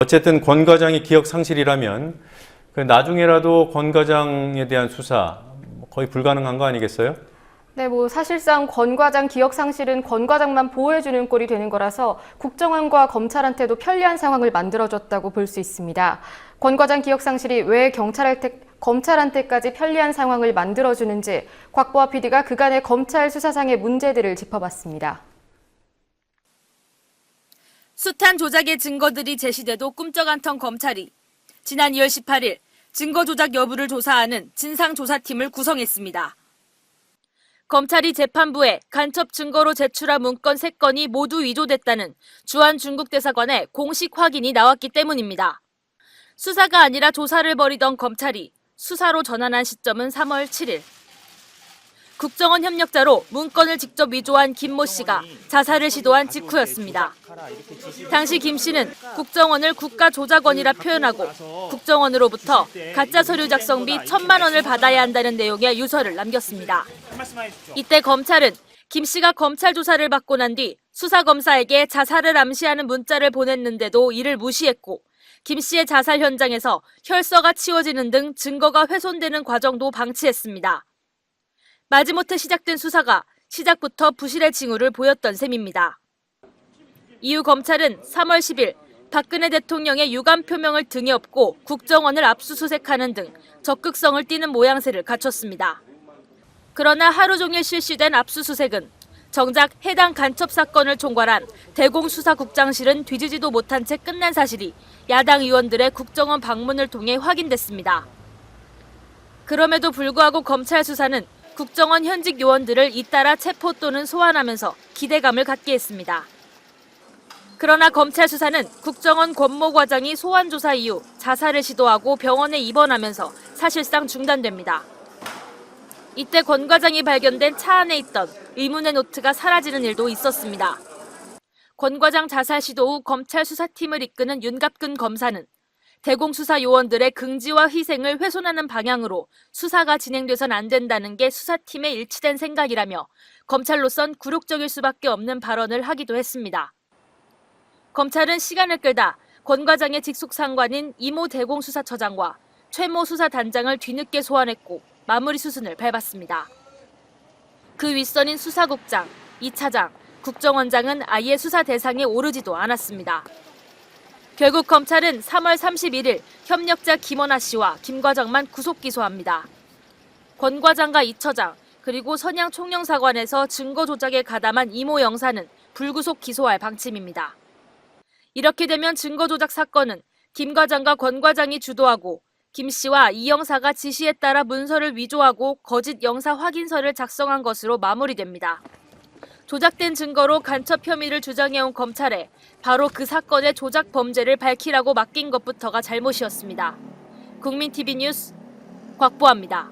어쨌든 권 과장이 기억 상실이라면 나중에라도 권 과장에 대한 수사 거의 불가능한 거 아니겠어요? 네, 사실상 권 과장 기억 상실은 권 과장만 보호해주는 꼴이 되는 거라서 국정원과 검찰한테도 편리한 상황을 만들어줬다고 볼 수 있습니다. 권 과장 기억 상실이 왜 검찰한테까지 편리한 상황을 만들어주는지 곽보아 PD가 그간의 검찰 수사상의 문제들을 짚어봤습니다. 숱한 조작의 증거들이 제시돼도 꿈쩍 안 턴 검찰이 지난 2월 18일 증거 조작 여부를 조사하는 진상조사팀을 구성했습니다. 검찰이 재판부에 간첩 증거로 제출한 문건 3건이 모두 위조됐다는 주한 중국 대사관의 공식 확인이 나왔기 때문입니다. 수사가 아니라 조사를 벌이던 검찰이 수사로 전환한 시점은 3월 7일. 국정원 협력자로 문건을 직접 위조한 김모 씨가 자살을 시도한 직후였습니다. 당시 김 씨는 국정원을 국가조작원이라 표현하고 국정원으로부터 가짜 서류 작성비 1,000만 원을 받아야 한다는 내용의 유서를 남겼습니다. 이때 검찰은 김 씨가 검찰 조사를 받고 난 뒤 수사검사에게 자살을 암시하는 문자를 보냈는데도 이를 무시했고 김 씨의 자살 현장에서 혈서가 치워지는 등 증거가 훼손되는 과정도 방치했습니다. 마지못해 시작된 수사가 시작부터 부실의 징후를 보였던 셈입니다. 이후 검찰은 3월 10일 박근혜 대통령의 유감 표명을 등에 업고 국정원을 압수수색하는 등 적극성을 띠는 모양새를 갖췄습니다. 그러나 하루 종일 실시된 압수수색은 정작 해당 간첩 사건을 총괄한 대공수사국장실은 뒤지지도 못한 채 끝난 사실이 야당 의원들의 국정원 방문을 통해 확인됐습니다. 그럼에도 불구하고 검찰 수사는 국정원 현직 요원들을 잇따라 체포 또는 소환하면서 기대감을 갖게 했습니다. 그러나 검찰 수사는 국정원 권모 과장이 소환 조사 이후 자살을 시도하고 병원에 입원하면서 사실상 중단됩니다. 이때 권 과장이 발견된 차 안에 있던 의문의 노트가 사라지는 일도 있었습니다. 권 과장 자살 시도 후 검찰 수사팀을 이끄는 윤갑근 검사는 대공수사 요원들의 긍지와 희생을 훼손하는 방향으로 수사가 진행돼선 안 된다는 게 수사팀의 일치된 생각이라며 검찰로선 굴욕적일 수밖에 없는 발언을 하기도 했습니다. 검찰은 시간을 끌다 권 과장의 직속 상관인 이모 대공수사처장과 최모 수사단장을 뒤늦게 소환했고 마무리 수순을 밟았습니다. 그 윗선인 수사국장, 2차장, 국정원장은 아예 수사 대상에 오르지도 않았습니다. 결국 검찰은 3월 31일 협력자 김원아 씨와 김 과장만 구속 기소합니다. 권 과장과 이 처장 그리고 선양 총영사관에서 증거 조작에 가담한 이모 영사는 불구속 기소할 방침입니다. 이렇게 되면 증거 조작 사건은 김 과장과 권 과장이 주도하고 김 씨와 이 영사가 지시에 따라 문서를 위조하고 거짓 영사 확인서를 작성한 것으로 마무리됩니다. 조작된 증거로 간첩 혐의를 주장해온 검찰에 바로 그 사건의 조작 범죄를 밝히라고 맡긴 것부터가 잘못이었습니다. 국민TV 뉴스 곽보아입니다.